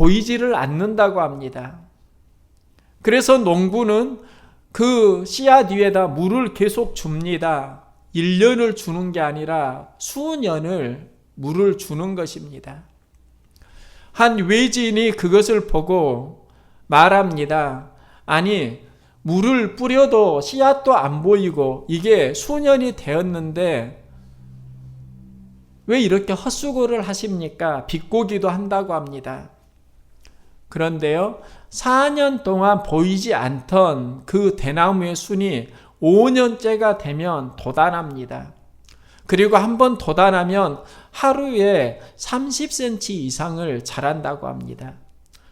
보이지를 않는다고 합니다. 그래서 농부는 그 씨앗 위에다 물을 계속 줍니다. 1년을 주는 게 아니라 수년을 물을 주는 것입니다. 한 외지인이 그것을 보고 말합니다. 아니, 물을 뿌려도 씨앗도 안 보이고 이게 수년이 되었는데 왜 이렇게 헛수고를 하십니까? 비꼬기도 한다고 합니다. 그런데요, 4년 동안 보이지 않던 그 대나무의 순이 5년째가 되면 돋아납니다. 그리고 한번 돋아나면 하루에 30cm 이상을 자란다고 합니다.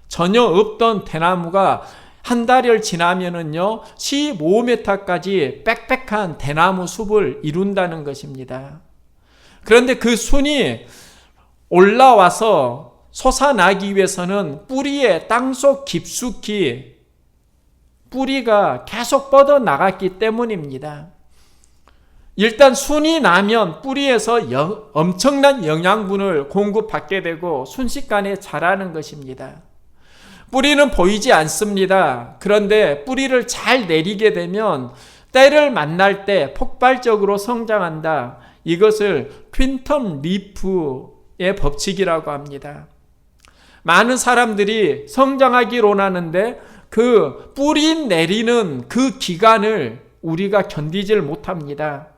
전혀 없던 대나무가 한 달을 지나면은요, 15m까지 빽빽한 대나무 숲을 이룬다는 것입니다. 그런데 그 순이 올라와서 솟아나기 위해서는 뿌리에 땅속 깊숙이 뿌리가 계속 뻗어 나갔기 때문입니다. 일단 순이 나면 뿌리에서 엄청난 영양분을 공급받게 되고 순식간에 자라는 것입니다. 뿌리는 보이지 않습니다. 그런데 뿌리를 잘 내리게 되면 때를 만날 때 폭발적으로 성장한다. 이것을 퀸텀 리프의 법칙이라고 합니다. 많은 사람들이 성장하기로 하는데 그 뿌리 내리는 그 기간을 우리가 견디질 못합니다.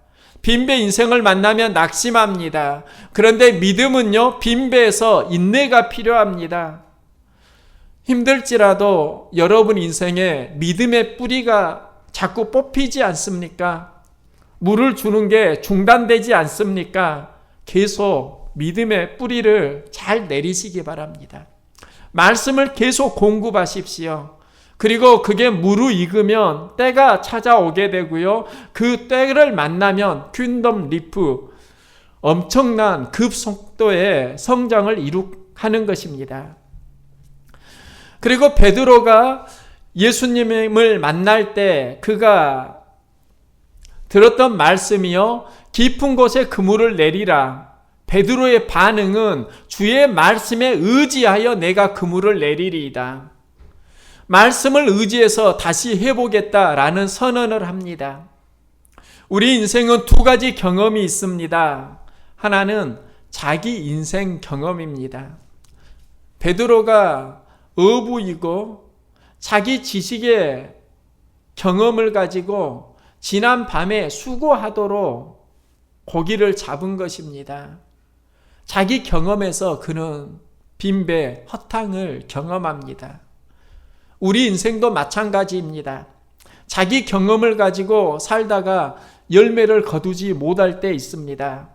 빈배 인생을 만나면 낙심합니다. 그런데 믿음은요, 빈배에서 인내가 필요합니다. 힘들지라도 여러분 인생에 믿음의 뿌리가 자꾸 뽑히지 않습니까? 물을 주는 게 중단되지 않습니까? 계속 믿음의 뿌리를 잘 내리시기 바랍니다. 말씀을 계속 공급하십시오. 그리고 그게 무르익으면 때가 찾아오게 되고요. 그 때를 만나면 퀸덤 리프, 엄청난 급속도의 성장을 하는 것입니다. 그리고 베드로가 예수님을 만날 때 그가 들었던 말씀이요, 깊은 곳에 그물을 내리라. 베드로의 반응은 주의 말씀에 의지하여 내가 그물을 내리리이다. 말씀을 의지해서 다시 해보겠다라는 선언을 합니다. 우리 인생은 두 가지 경험이 있습니다. 하나는 자기 인생 경험입니다. 베드로가 어부이고 자기 지식의 경험을 가지고 지난 밤에 수고하도록 고기를 잡은 것입니다. 자기 경험에서 그는 빈배, 허탕을 경험합니다. 우리 인생도 마찬가지입니다. 자기 경험을 가지고 살다가 열매를 거두지 못할 때 있습니다.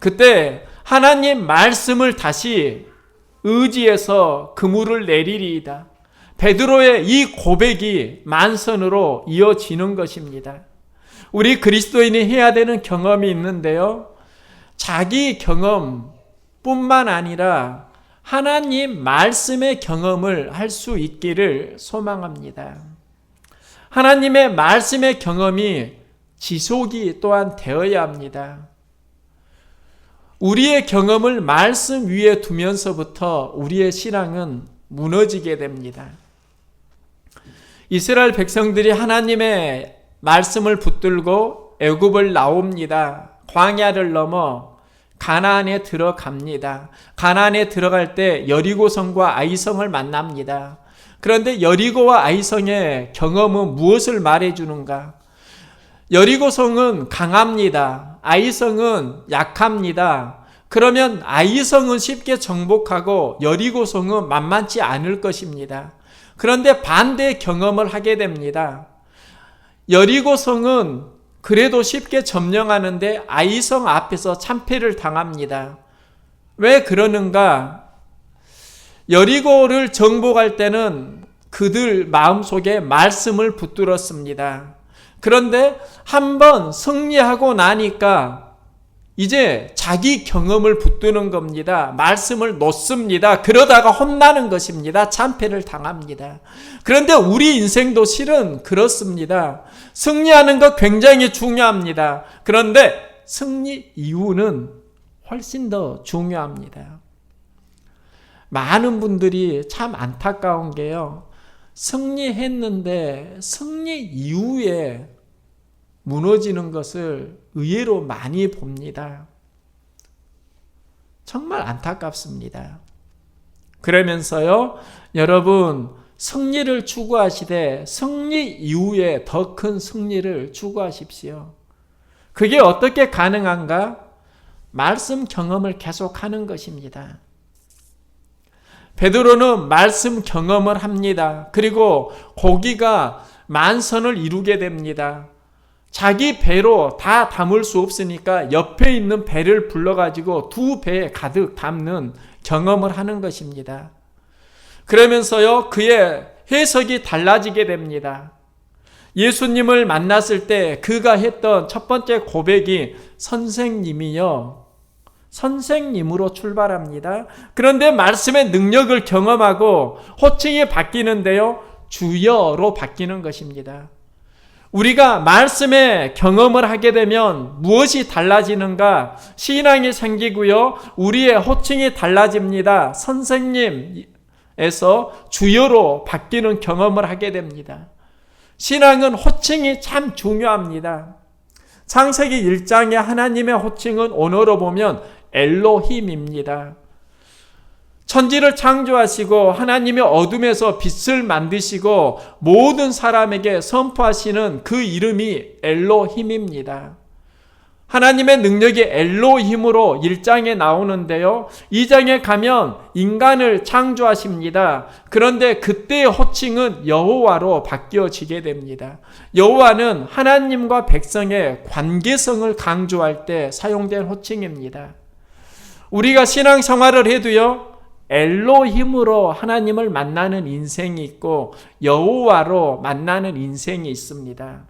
그때 하나님 말씀을 다시 의지해서 그물을 내리리이다. 베드로의 이 고백이 만선으로 이어지는 것입니다. 우리 그리스도인이 해야 되는 경험이 있는데요, 자기 경험뿐만 아니라 하나님 말씀의 경험을 할 수 있기를 소망합니다. 하나님의 말씀의 경험이 지속이 또한 되어야 합니다. 우리의 경험을 말씀 위에 두면서부터 우리의 신앙은 무너지게 됩니다. 이스라엘 백성들이 하나님의 말씀을 붙들고 애굽을 나옵니다. 광야를 넘어 가나안에 들어갑니다. 가나안에 들어갈 때 여리고성과 아이성을 만납니다. 그런데 여리고와 아이성의 경험은 무엇을 말해주는가? 여리고성은 강합니다. 아이성은 약합니다. 그러면 아이성은 쉽게 정복하고 여리고성은 만만치 않을 것입니다. 그런데 반대의 경험을 하게 됩니다. 여리고성은 그래도 쉽게 점령하는데 아이성 앞에서 참패를 당합니다. 왜 그러는가? 여리고를 정복할 때는 그들 마음속에 말씀을 붙들었습니다. 그런데 한번 승리하고 나니까 이제 자기 경험을 붙드는 겁니다. 말씀을 놓습니다. 그러다가 혼나는 것입니다. 참패를 당합니다. 그런데 우리 인생도 실은 그렇습니다. 승리하는 것 굉장히 중요합니다. 그런데 승리 이후는 훨씬 더 중요합니다. 많은 분들이 참 안타까운 게요. 승리했는데 승리 이후에 무너지는 것을 의외로 많이 봅니다. 정말 안타깝습니다. 그러면서요, 여러분, 승리를 추구하시되 승리 이후에 더 큰 승리를 추구하십시오. 그게 어떻게 가능한가? 말씀 경험을 계속하는 것입니다. 베드로는 말씀 경험을 합니다. 그리고 고기가 만선을 이루게 됩니다. 자기 배로 다 담을 수 없으니까 옆에 있는 배를 불러가지고 2배에 가득 담는 경험을 하는 것입니다. 그러면서요, 그의 해석이 달라지게 됩니다. 예수님을 만났을 때 그가 했던 첫 번째 고백이 선생님이요, 선생님으로 출발합니다. 그런데 말씀의 능력을 경험하고 호칭이 바뀌는데요, 주여로 바뀌는 것입니다. 우리가 말씀의 경험을 하게 되면 무엇이 달라지는가? 신앙이 생기고요, 우리의 호칭이 달라집니다. 선생님에서 주여로 바뀌는 경험을 하게 됩니다. 신앙은 호칭이 참 중요합니다. 창세기 1장의 하나님의 호칭은 언어로 보면 엘로힘입니다. 천지를 창조하시고 하나님의 어둠에서 빛을 만드시고 모든 사람에게 선포하시는 그 이름이 엘로힘입니다. 하나님의 능력이 엘로힘으로 1장에 나오는데요, 2장에 가면 인간을 창조하십니다. 그런데 그때의 호칭은 여호와로 바뀌어지게 됩니다. 여호와는 하나님과 백성의 관계성을 강조할 때 사용된 호칭입니다. 우리가 신앙생활을 해도요, 엘로힘으로 하나님을 만나는 인생이 있고 여호와로 만나는 인생이 있습니다.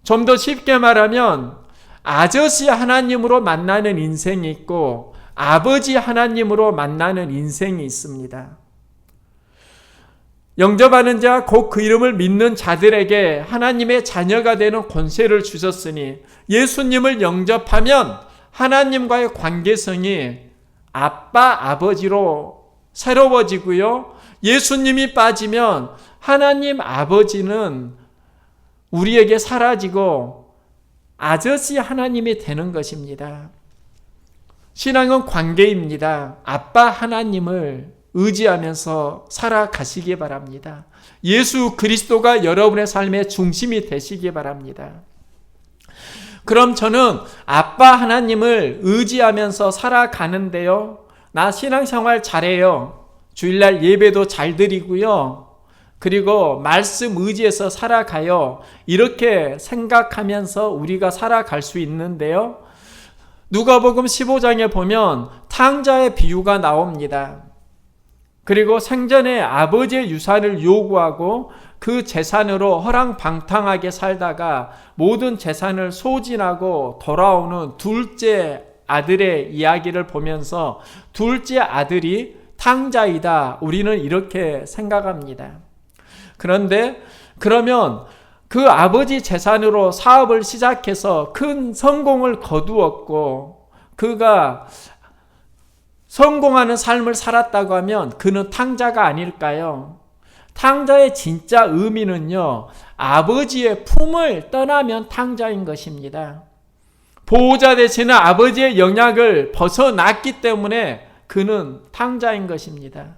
좀 더 쉽게 말하면 아저씨 하나님으로 만나는 인생이 있고 아버지 하나님으로 만나는 인생이 있습니다. 영접하는 자 곧 그 이름을 믿는 자들에게 하나님의 자녀가 되는 권세를 주셨으니 예수님을 영접하면 하나님과의 관계성이 아빠, 아버지로 새로워지고요, 예수님이 빠지면 하나님 아버지는 우리에게 사라지고 아저씨 하나님이 되는 것입니다. 신앙은 관계입니다. 아빠 하나님을 의지하면서 살아가시기 바랍니다. 예수 그리스도가 여러분의 삶의 중심이 되시기 바랍니다. 그럼 저는 아빠 하나님을 의지하면서 살아가는데요, 나 신앙생활 잘해요. 주일날 예배도 잘 드리고요, 그리고 말씀 의지해서 살아가요. 이렇게 생각하면서 우리가 살아갈 수 있는데요, 누가복음 15장에 보면 탕자의 비유가 나옵니다. 그리고 생전에 아버지의 유산을 요구하고 그 재산으로 허랑방탕하게 살다가 모든 재산을 소진하고 돌아오는 둘째 아들의 이야기를 보면서 둘째 아들이 탕자이다, 우리는 이렇게 생각합니다. 그런데 그러면 그 아버지 재산으로 사업을 시작해서 큰 성공을 거두었고 그가 성공하는 삶을 살았다고 하면 그는 탕자가 아닐까요? 탕자의 진짜 의미는요, 아버지의 품을 떠나면 탕자인 것입니다. 보호자 되시는 아버지의 영향을 벗어났기 때문에 그는 탕자인 것입니다.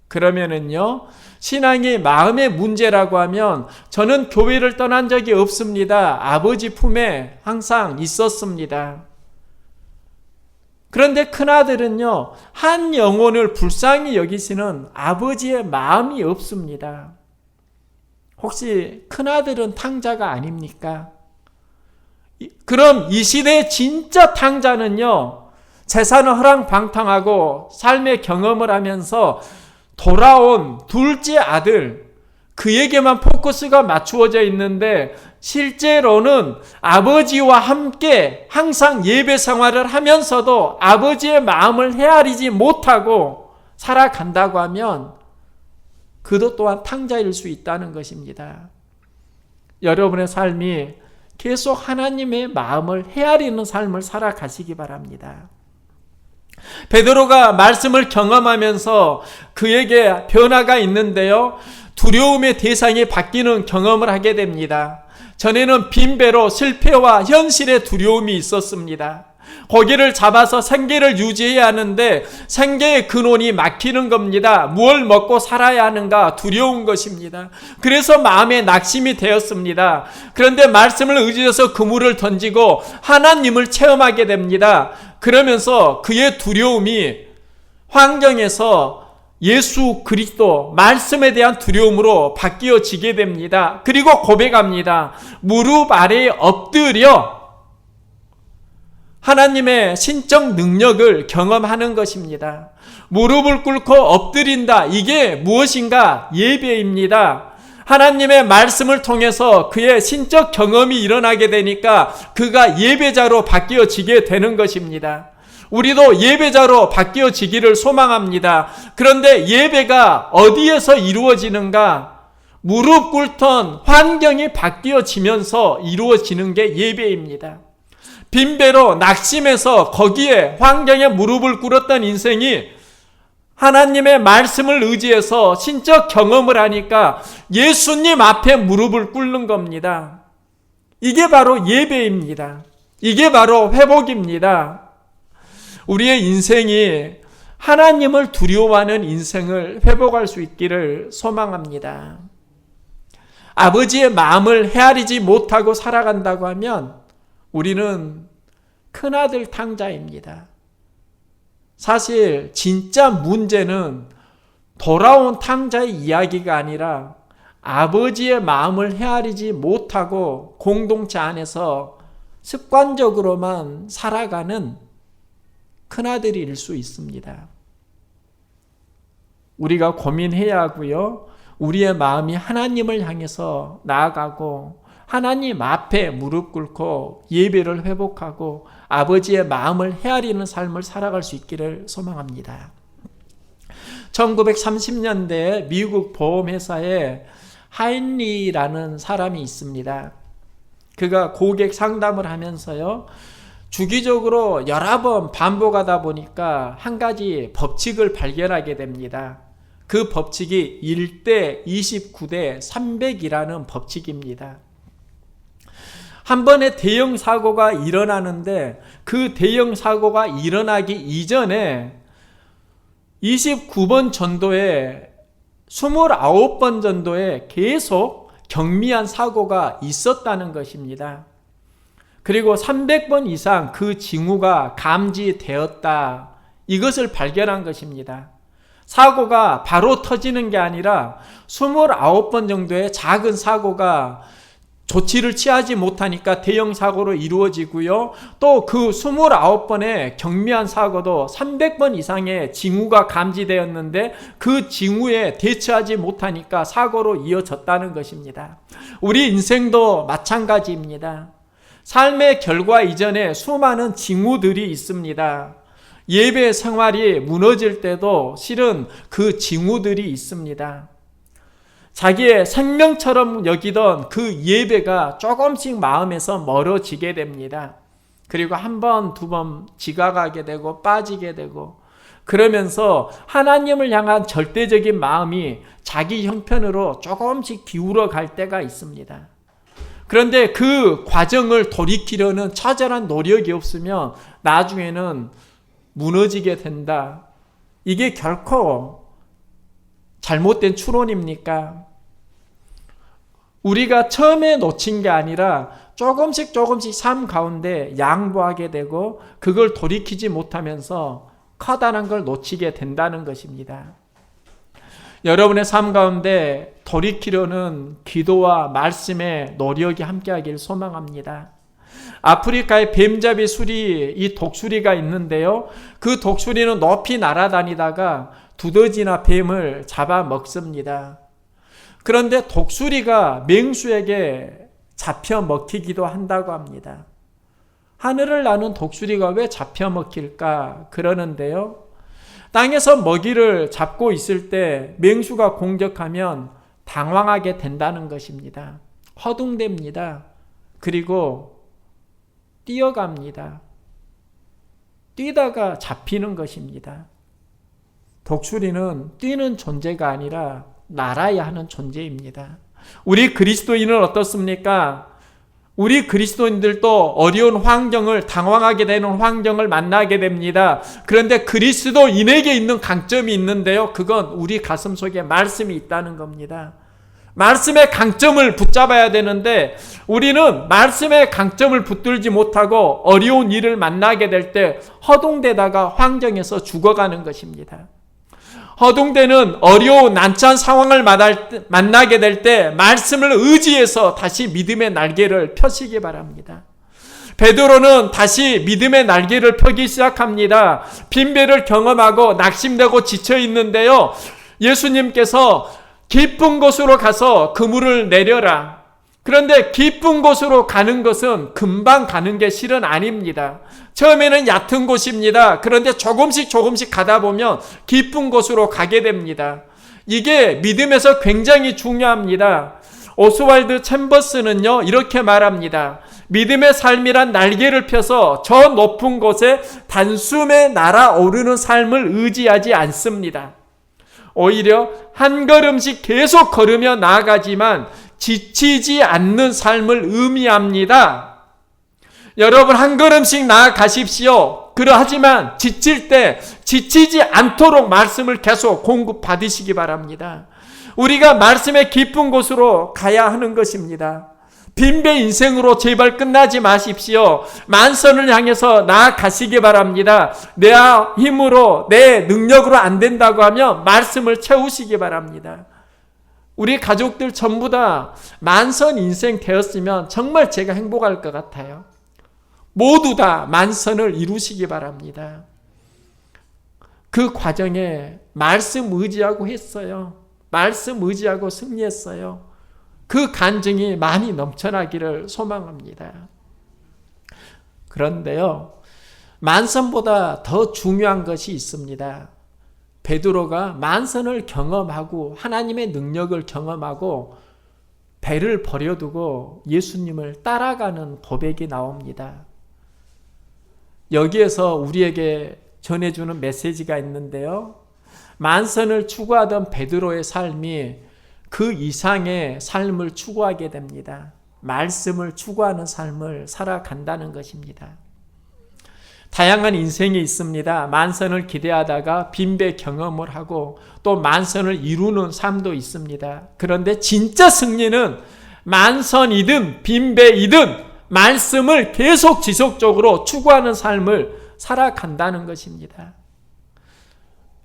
그러면은요, 신앙이 마음의 문제라고 하면 저는 교회를 떠난 적이 없습니다. 아버지 품에 항상 있었습니다. 그런데 큰아들은요, 한 영혼을 불쌍히 여기시는 아버지의 마음이 없습니다. 혹시 큰아들은 탕자가 아닙니까? 그럼 이 시대의 진짜 탕자는요, 재산을 허랑방탕하고 삶의 경험을 하면서 돌아온 둘째 아들, 그에게만 포커스가 맞추어져 있는데 실제로는 아버지와 함께 항상 예배 생활을 하면서도 아버지의 마음을 헤아리지 못하고 살아간다고 하면 그도 또한 탕자일 수 있다는 것입니다. 여러분의 삶이 계속 하나님의 마음을 헤아리는 삶을 살아가시기 바랍니다. 베드로가 말씀을 경험하면서 그에게 변화가 있는데요. 두려움의 대상이 바뀌는 경험을 하게 됩니다. 전에는 빈배로 실패와 현실의 두려움이 있었습니다. 고기를 잡아서 생계를 유지해야 하는데 생계의 근원이 막히는 겁니다. 무엇을 먹고 살아야 하는가 두려운 것입니다. 그래서 마음에 낙심이 되었습니다. 그런데 말씀을 의지해서 그물을 던지고 하나님을 체험하게 됩니다. 그러면서 그의 두려움이 환경에서 예수 그리스도 말씀에 대한 두려움으로 바뀌어지게 됩니다. 그리고 고백합니다. 무릎 아래에 엎드려 하나님의 신적 능력을 경험하는 것입니다. 무릎을 꿇고 엎드린다. 이게 무엇인가? 예배입니다. 하나님의 말씀을 통해서 그의 신적 경험이 일어나게 되니까 그가 예배자로 바뀌어지게 되는 것입니다. 우리도 예배자로 바뀌어지기를 소망합니다. 그런데 예배가 어디에서 이루어지는가? 무릎 꿇던 환경이 바뀌어지면서 이루어지는 게 예배입니다. 빈배로 낙심해서 거기에 환경에 무릎을 꿇었던 인생이 하나님의 말씀을 의지해서 신적 경험을 하니까 예수님 앞에 무릎을 꿇는 겁니다. 이게 바로 예배입니다. 이게 바로 회복입니다. 우리의 인생이 하나님을 두려워하는 인생을 회복할 수 있기를 소망합니다. 아버지의 마음을 헤아리지 못하고 살아간다고 하면 우리는 큰아들 탕자입니다. 사실 진짜 문제는 돌아온 탕자의 이야기가 아니라 아버지의 마음을 헤아리지 못하고 공동체 안에서 습관적으로만 살아가는 큰아들일 수 있습니다. 우리가 고민해야 하고요. 우리의 마음이 하나님을 향해서 나아가고 하나님 앞에 무릎 꿇고 예배를 회복하고 아버지의 마음을 헤아리는 삶을 살아갈 수 있기를 소망합니다. 1930년대 미국 보험회사에 하인리라는 사람이 있습니다. 그가 고객 상담을 하면서요. 주기적으로 여러 번 반복하다 보니까 한 가지 법칙을 발견하게 됩니다. 그 법칙이 1대 29대 300이라는 법칙입니다. 한 번의 대형 사고가 일어나는데 그 대형 사고가 일어나기 이전에 29번 전도에 29번 전도에 계속 경미한 사고가 있었다는 것입니다. 그리고 300번 이상 그 징후가 감지되었다. 이것을 발견한 것입니다. 사고가 바로 터지는 게 아니라 29번 정도의 작은 사고가 조치를 취하지 못하니까 대형 사고로 이루어지고요. 또 그 29번의 경미한 사고도 300번 이상의 징후가 감지되었는데 그 징후에 대처하지 못하니까 사고로 이어졌다는 것입니다. 우리 인생도 마찬가지입니다. 삶의 결과 이전에 수많은 징후들이 있습니다. 예배 생활이 무너질 때도 실은 그 징후들이 있습니다. 자기의 생명처럼 여기던 그 예배가 조금씩 마음에서 멀어지게 됩니다. 그리고 한 번, 두 번 지각하게 되고 빠지게 되고 그러면서 하나님을 향한 절대적인 마음이 자기 형편으로 조금씩 기울어 갈 때가 있습니다. 그런데 그 과정을 돌이키려는 처절한 노력이 없으면 나중에는 무너지게 된다. 이게 결코 잘못된 추론입니까? 우리가 처음에 놓친 게 아니라 조금씩 삶 가운데 양보하게 되고 그걸 돌이키지 못하면서 커다란 걸 놓치게 된다는 것입니다. 여러분의 삶 가운데 돌이키려는 기도와 말씀의 노력이 함께하길 소망합니다. 아프리카의 뱀잡이 수리, 이 독수리가 있는데요. 그 독수리는 높이 날아다니다가 두더지나 뱀을 잡아 먹습니다. 그런데 독수리가 맹수에게 잡혀 먹히기도 한다고 합니다. 하늘을 나는 독수리가 왜 잡혀 먹힐까 그러는데요. 땅에서 먹이를 잡고 있을 때 맹수가 공격하면 당황하게 된다는 것입니다. 허둥댑니다. 그리고 뛰어갑니다. 뛰다가 잡히는 것입니다. 독수리는 뛰는 존재가 아니라 날아야 하는 존재입니다. 우리 그리스도인은 어떻습니까? 우리 그리스도인들도 어려운 환경을, 당황하게 되는 환경을 만나게 됩니다. 그런데 그리스도인에게 있는 강점이 있는데요. 그건 우리 가슴 속에 말씀이 있다는 겁니다. 말씀의 강점을 붙잡아야 되는데 우리는 말씀의 강점을 붙들지 못하고 어려운 일을 만나게 될 때 허둥대다가 환경에서 죽어가는 것입니다. 허둥대는 어려운 난처한 상황을 만나게 될 때 말씀을 의지해서 다시 믿음의 날개를 펴시기 바랍니다. 베드로는 다시 믿음의 날개를 펴기 시작합니다. 빈배를 경험하고 낙심되고 지쳐 있는데요. 예수님께서 깊은 곳으로 가서 그물을 내려라. 그런데 깊은 곳으로 가는 것은 금방 가는 게 실은 아닙니다. 처음에는 얕은 곳입니다. 그런데 조금씩 가다 보면 깊은 곳으로 가게 됩니다. 이게 믿음에서 굉장히 중요합니다. 오스왈드 챔버스는요, 이렇게 말합니다. 믿음의 삶이란 날개를 펴서 저 높은 곳에 단숨에 날아오르는 삶을 의지하지 않습니다. 오히려 한 걸음씩 계속 걸으며 나아가지만 지치지 않는 삶을 의미합니다. 여러분 한 걸음씩 나아가십시오. 그러하지만 지칠 때 지치지 않도록 말씀을 계속 공급받으시기 바랍니다. 우리가 말씀의 깊은 곳으로 가야 하는 것입니다. 빈배 인생으로 제발 끝나지 마십시오. 만선을 향해서 나아가시기 바랍니다. 내 힘으로, 내 능력으로 안 된다고 하면 말씀을 채우시기 바랍니다. 우리 가족들 전부 다 만선 인생 되었으면 정말 제가 행복할 것 같아요. 모두 다 만선을 이루시기 바랍니다. 그 과정에 말씀 의지하고 했어요. 말씀 의지하고 승리했어요. 그 간증이 많이 넘쳐나기를 소망합니다. 그런데요, 만선보다 더 중요한 것이 있습니다. 베드로가 만선을 경험하고 하나님의 능력을 경험하고 배를 버려두고 예수님을 따라가는 고백이 나옵니다. 여기에서 우리에게 전해주는 메시지가 있는데요. 만선을 추구하던 베드로의 삶이 그 이상의 삶을 추구하게 됩니다. 말씀을 추구하는 삶을 살아간다는 것입니다. 다양한 인생이 있습니다. 만선을 기대하다가 빈배 경험을 하고 또 만선을 이루는 삶도 있습니다. 그런데 진짜 승리는 만선이든 빈배이든 말씀을 계속 지속적으로 추구하는 삶을 살아간다는 것입니다.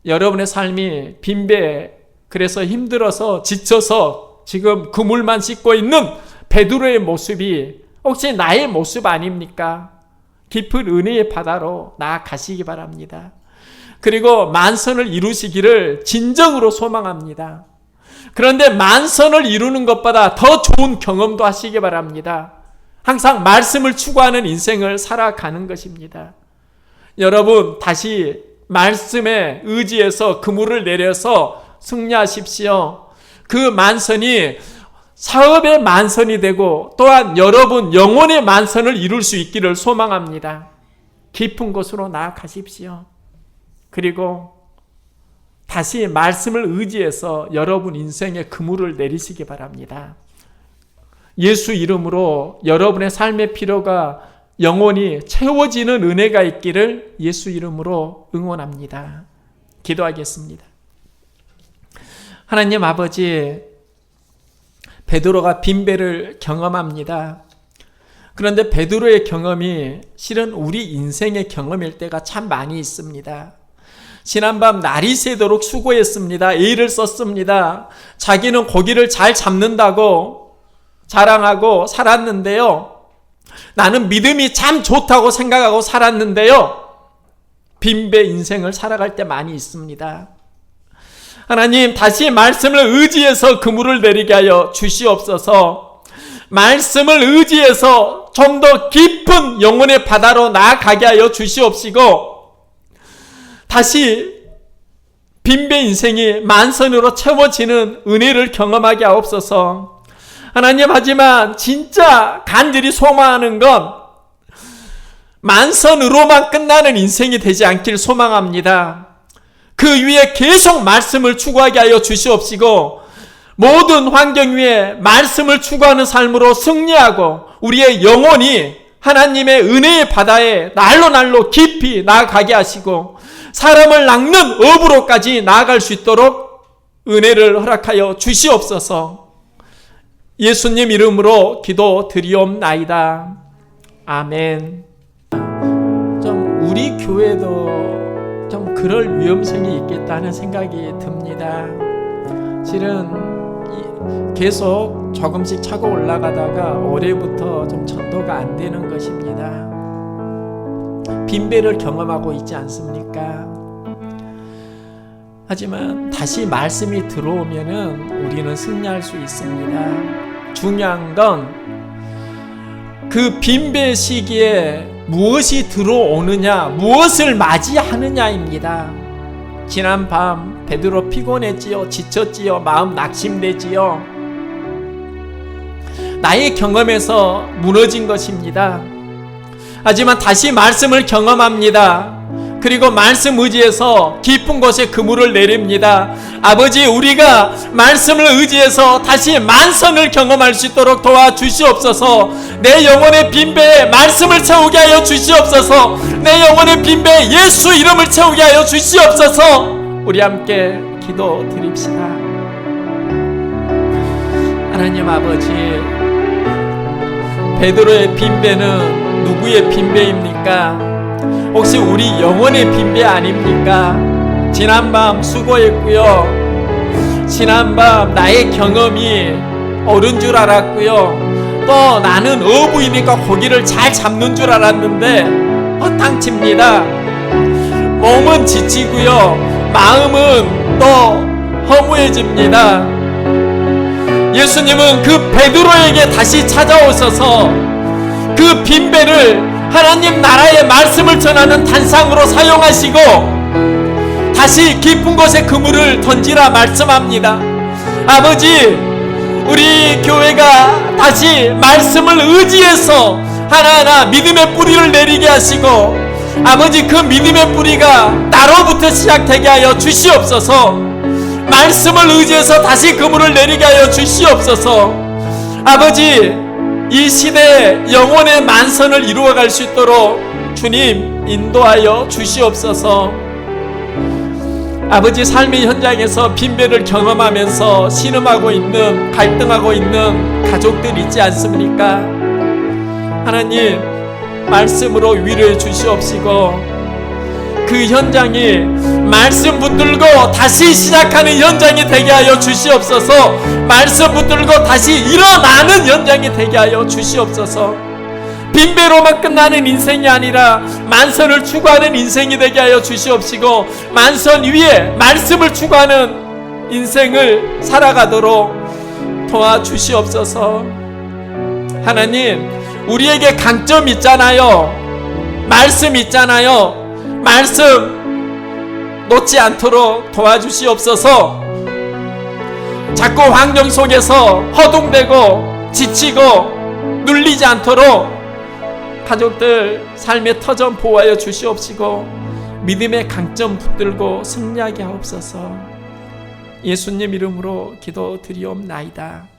여러분의 삶이 빈배, 그래서 힘들어서 지쳐서 지금 그물만 씻고 있는 베드로의 모습이 혹시 나의 모습 아닙니까? 깊은 은혜의 바다로 나아가시기 바랍니다. 그리고 만선을 이루시기를 진정으로 소망합니다. 그런데 만선을 이루는 것보다 더 좋은 경험도 하시기 바랍니다. 항상 말씀을 추구하는 인생을 살아가는 것입니다. 여러분 다시 말씀에 의지해서 그물을 내려서 승리하십시오. 그 만선이 사업의 만선이 되고 또한 여러분 영혼의 만선을 이룰 수 있기를 소망합니다. 깊은 곳으로 나아가십시오. 그리고 다시 말씀을 의지해서 여러분 인생의 그물을 내리시기 바랍니다. 예수 이름으로 여러분의 삶의 필요가 영원히 채워지는 은혜가 있기를 예수 이름으로 응원합니다. 기도하겠습니다. 하나님 아버지, 베드로가 빈배를 경험합니다. 그런데 베드로의 경험이 실은 우리 인생의 경험일 때가 참 많이 있습니다. 지난밤 날이 새도록 수고했습니다. 애를 썼습니다. 자기는 고기를 잘 잡는다고 자랑하고 살았는데요. 나는 믿음이 참 좋다고 생각하고 살았는데요. 빈배 인생을 살아갈 때 많이 있습니다. 하나님, 다시 말씀을 의지해서 그물을 내리게 하여 주시옵소서. 말씀을 의지해서 좀 더 깊은 영혼의 바다로 나아가게 하여 주시옵시고, 다시 빈배 인생이 만선으로 채워지는 은혜를 경험하게 하옵소서. 하나님, 하지만 진짜 간절히 소망하는 건 만선으로만 끝나는 인생이 되지 않길 소망합니다. 그 위에 계속 말씀을 추구하게 하여 주시옵시고 모든 환경 위에 말씀을 추구하는 삶으로 승리하고 우리의 영혼이 하나님의 은혜의 바다에 날로 깊이 나아가게 하시고 사람을 낚는 업으로까지 나아갈 수 있도록 은혜를 허락하여 주시옵소서. 예수님 이름으로 기도드리옵나이다. 아멘. 좀 우리 교회도 좀 그럴 위험성이 있겠다는 생각이 듭니다. 실은 계속 조금씩 차고 올라가다가 올해부터 좀 전도가 안 되는 것입니다. 빈배를 경험하고 있지 않습니까? 하지만 다시 말씀이 들어오면은 우리는 승리할 수 있습니다. 중요한 건 그 빈배 시기에 무엇이 들어오느냐, 무엇을 맞이하느냐입니다. 지난 밤 베드로 피곤했지요, 지쳤지요, 마음 낙심되지요. 나의 경험에서 무너진 것입니다. 하지만 다시 말씀을 경험합니다. 그리고 말씀 의지해서 깊은 곳에 그물을 내립니다. 아버지, 우리가 말씀을 의지해서 다시 만선을 경험할 수 있도록 도와주시옵소서. 내 영혼의 빈배에 말씀을 채우게 하여 주시옵소서. 내 영혼의 빈배에 예수 이름을 채우게 하여 주시옵소서. 우리 함께 기도드립시다. 하나님 아버지, 베드로의 빈배는 누구의 빈배입니까? 혹시 우리 영혼의 빈배 아닙니까? 지난밤 수고했고요. 지난밤 나의 경험이 옳은 줄 알았고요. 또 나는 어부이니까 고기를 잘 잡는 줄 알았는데 허탕칩니다. 몸은 지치고요. 마음은 또 허무해집니다. 예수님은 그 베드로에게 다시 찾아오셔서 그 빈배를 하나님 나라의 말씀을 전하는 단상으로 사용하시고 다시 깊은 곳에 그물을 던지라 말씀합니다. 아버지, 우리 교회가 다시 말씀을 의지해서 하나하나 믿음의 뿌리를 내리게 하시고 아버지, 그 믿음의 뿌리가 나로부터 시작되게 하여 주시옵소서. 말씀을 의지해서 다시 그물을 내리게 하여 주시옵소서. 아버지, 이 시대에 영혼의 만선을 이루어갈 수 있도록 주님 인도하여 주시옵소서. 아버지, 삶의 현장에서 빈배를 경험하면서 신음하고 있는, 갈등하고 있는 가족들 있지 않습니까? 하나님, 말씀으로 위로해 주시옵시고 그 현장이 말씀 붙들고 다시 시작하는 현장이 되게 하여 주시옵소서. 말씀 붙들고 다시 일어나는 현장이 되게 하여 주시옵소서. 빈배로만 끝나는 인생이 아니라 만선을 추구하는 인생이 되게 하여 주시옵시고 만선 위에 말씀을 추구하는 인생을 살아가도록 도와주시옵소서. 하나님, 우리에게 강점 있잖아요. 말씀 있잖아요. 말씀 놓지 않도록 도와주시옵소서. 자꾸 환경 속에서 허둥대고 지치고 눌리지 않도록 가족들 삶의 터전 보호하여 주시옵시고 믿음의 강점 붙들고 승리하게 하옵소서. 예수님 이름으로 기도드리옵나이다.